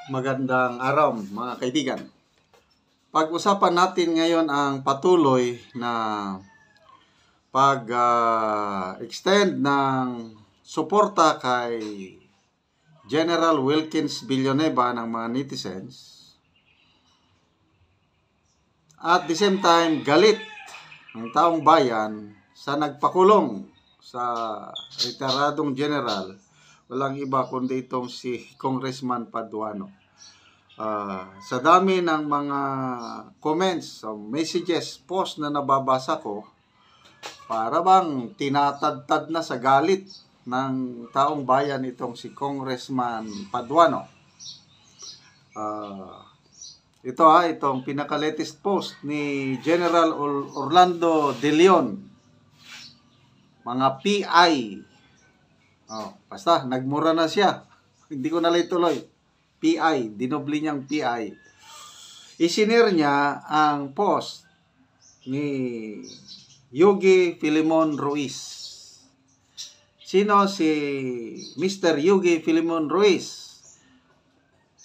Magandang araw mga kaibigan. Pag-usapan natin ngayon ang patuloy na pag-extend ng suporta kay General Wilkins Villanueva ng mga netizens. At the same time, galit ang taong bayan sa nagpakulong sa retiradong general. Walang iba kundi itong si Congressman Paduano. Sa dami ng mga comments, messages, post na nababasa ko, para bang tinatadtad na sa galit ng taong bayan itong si Congressman Paduano. Itong pinaka-latest post ni General Orlando De Leon, mga PI. Basta, nagmura na siya. Hindi ko na tuloy. PI, dinobli niyang PI. Isinir niya ang post ni Yugi Filimon Ruiz. Sino si Mr. Yugi Filimon Ruiz?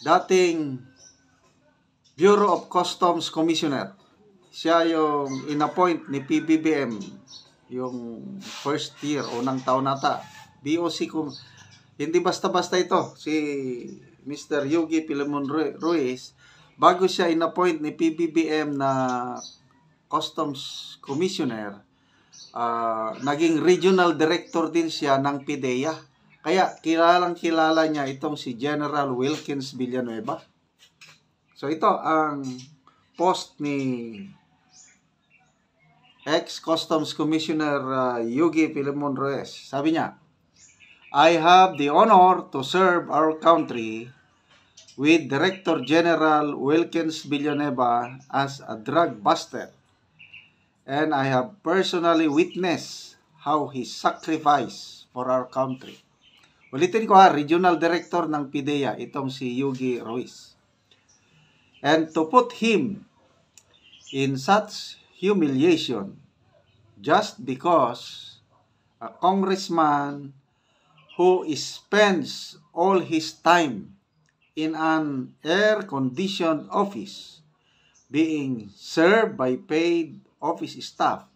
Dating Bureau of Customs Commissioner. Siya yung inappoint ni PBBM yung first year, unang taon nata. BOC kung hindi basta-basta ito si Mr. Yugi Filimon Ruiz, bago siya inappoint ni PBBM na Customs Commissioner, naging regional director din siya ng PIDEA. Kaya kilalang-kilala niya itong si General Wilkins Villanueva. So ito ang post ni ex-Customs Commissioner Yugi Filimon Ruiz. Sabi niya, I have the honor to serve our country with Director General Wilkins Villanueva as a drug buster, and I have personally witnessed how he sacrificed for our country. Ulitin ko Regional Director ng PIDEA, itong si Yugi Ruiz. And to put him in such humiliation just because a congressman who spends all his time in an air-conditioned office being served by paid office staff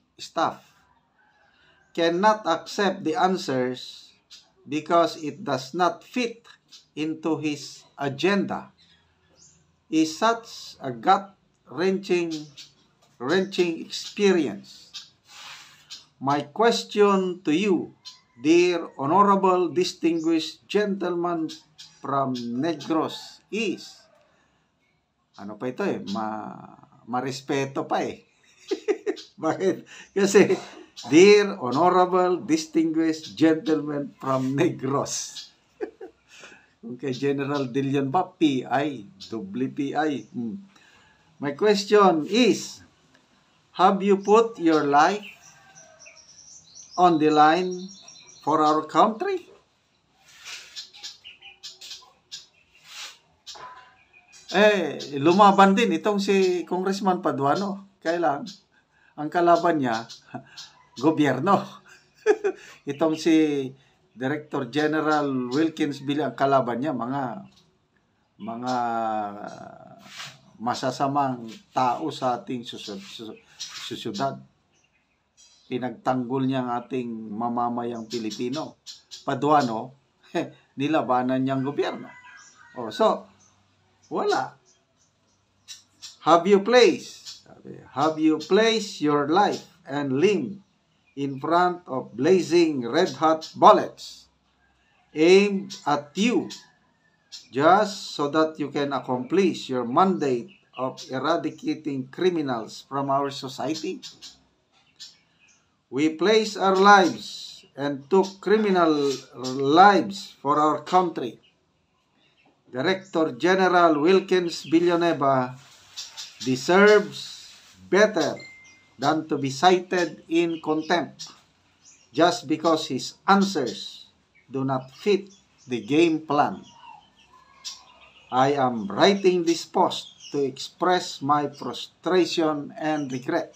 cannot accept the answers because it does not fit into his agenda is such a gut-wrenching experience. My question to you, dear honorable distinguished gentleman from Negros, is, ano pa ito marespeto pa Bakit? Kasi, dear honorable distinguished gentleman from Negros. Kung kay General De Leon ba, PI, doble PI. My question is, have you put your life on the line for our country? Lumaban din itong si Congressman Paduano. Kailan? Ang kalaban niya, gobyerno. Itong si Director General Wilkins Villanueva, ang kalaban niya, mga masasamang tao sa ating susyudad. Pinagtanggol niya ang ating mamamayang Pilipino. Paduano, nilabanan niyang gobyerno. So, wala. Have you placed your life and limb in front of blazing red-hot bullets aimed at you just so that you can accomplish your mandate of eradicating criminals from our society? We place our lives and took criminal lives for our country. Director General Wilkins Villanueva deserves better than to be cited in contempt just because his answers do not fit the game plan. I am writing this post to express my frustration and regret.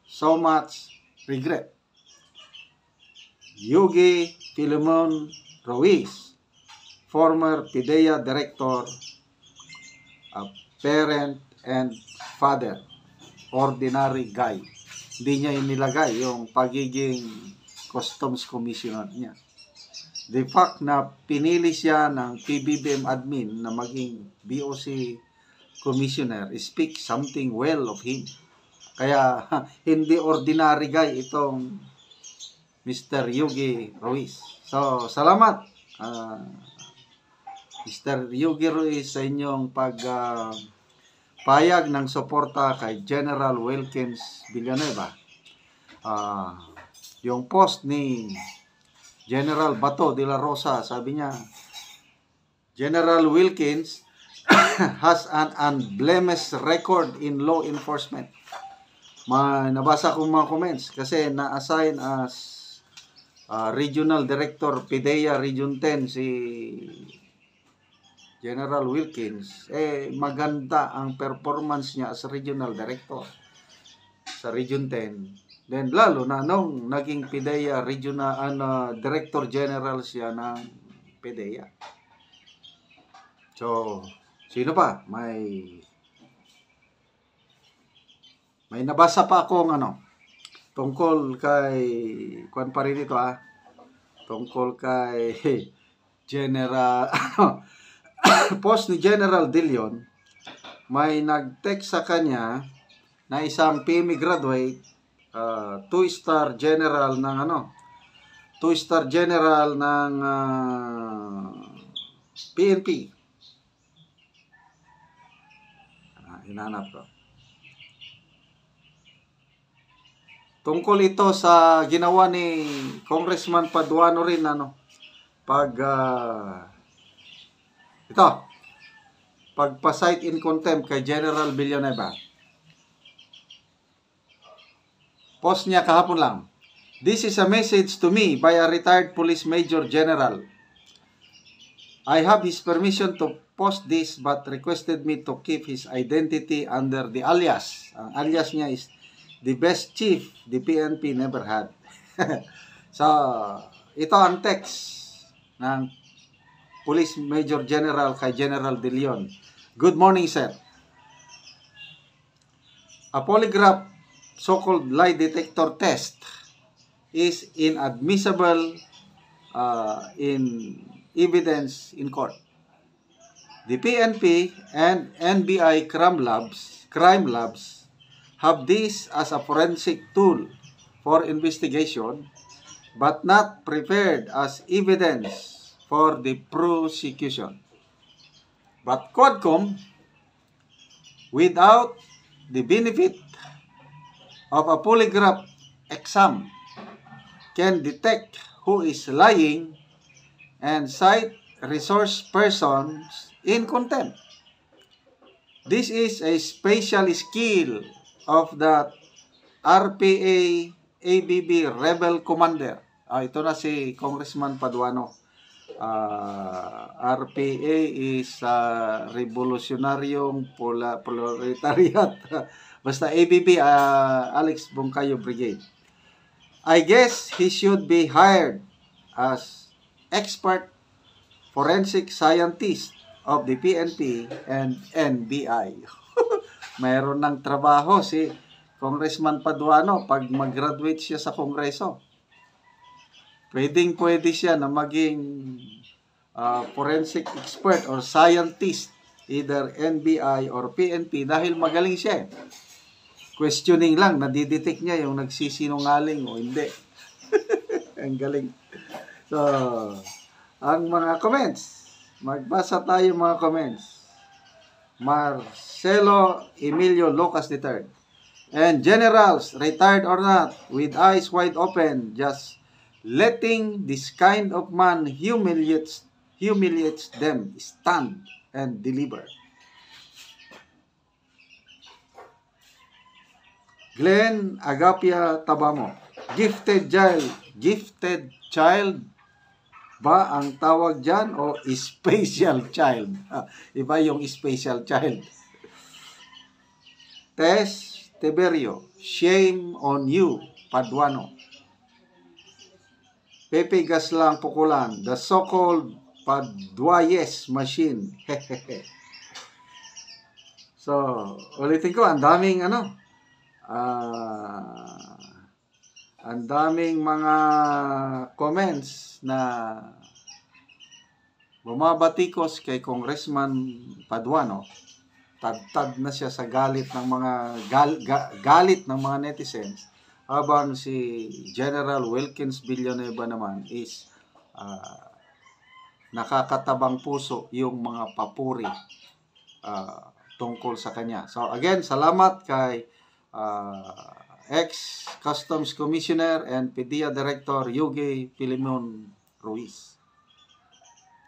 So much regret. Yugi Filimon Ruiz, former PIDEA Director, a parent and father, ordinary guy. Hindi niya inilagay yung pagiging customs commissioner niya. The fact na pinili siya ng PBBM admin na maging BOC commissioner speaks something well of him. Kaya hindi ordinary guy itong Mr. Yogi Ruiz. So, salamat Mr. Yogi Ruiz sa inyong payag ng suporta kay General Wilkins Villanueva. Yung post ni General Bato de la Rosa, sabi niya, General Wilkins has an unblemished record in law enforcement. Nabasa ko mga comments kasi na-assign as Regional Director PIDEA Region 10 si General Wilkins. Maganda ang performance niya as Regional Director sa Region 10. Then lalo na nung naging PIDEA Regional Director General siya ng PIDEA. So, sino pa? May nabasa pa akong tungkol kay kuan pa rin ito tungkol kay General post ni General De Leon. May nag-text sa kanya na isang PME graduate, 2-star general ng 2-star general ng PNP. Hinanap ko. Tungkol ito sa ginawa ni Congressman Paduano rin pagpa-cite in contempt kay General Villanueva. Post niya kahapon lang. This is a message to me by a retired police major general. I have his permission to post this but requested me to keep his identity under the alias. Ang alias niya is the best chief the PNP never had. So, ito ang text ng Police Major General kay General De Leon. Good morning, sir. A polygraph so-called lie detector test is inadmissible in evidence in court. The PNP and NBI crime labs have this as a forensic tool for investigation but not prepared as evidence for the prosecution. But Quadcom, without the benefit of a polygraph exam, can detect who is lying and cite resource persons in contempt. This is a special skill of the RPA ABB Rebel Commander. Ito na si Congressman Paduano. RPA is Revolutionaryong Proletariat. Basta ABB, Alex Bungkayo Brigade. I guess he should be hired as expert forensic scientist of the PNP and NBI. Mayroon ng trabaho si Congressman Paduano pag mag-graduate siya sa Kongreso. Pwede siya na maging forensic expert or scientist, either NBI or PNP, dahil magaling siya. Questioning lang, nadidetect niya yung nagsisinungaling o hindi. Ang galing. So, ang mga comments. Magbasa tayo mga comments. Marcelo Emilio Lucas III. And generals, retired or not, with eyes wide open, just letting this kind of man humiliates them, stand and deliver. Glenn Agapia Tabamo. Gifted child ba ang tawag dyan o special child? Iba yung special child. Tess Tiberio. Shame on you, Paduano. Pepe Gaslang Pukulan. The so-called Paduayes machine. So, ulitin ko, ang daming ang daming mga comments na bumabatikos kay Congressman Paduano. Tad-tad na siya sa galit ng mga galit ng mga netizens, habang si General Wilkins Villanueva naman is nakakatabang puso yung mga papuri tungkol sa kanya. So again, salamat kay ex-Customs Commissioner and PDEA Director Yugi Filimon Ruiz.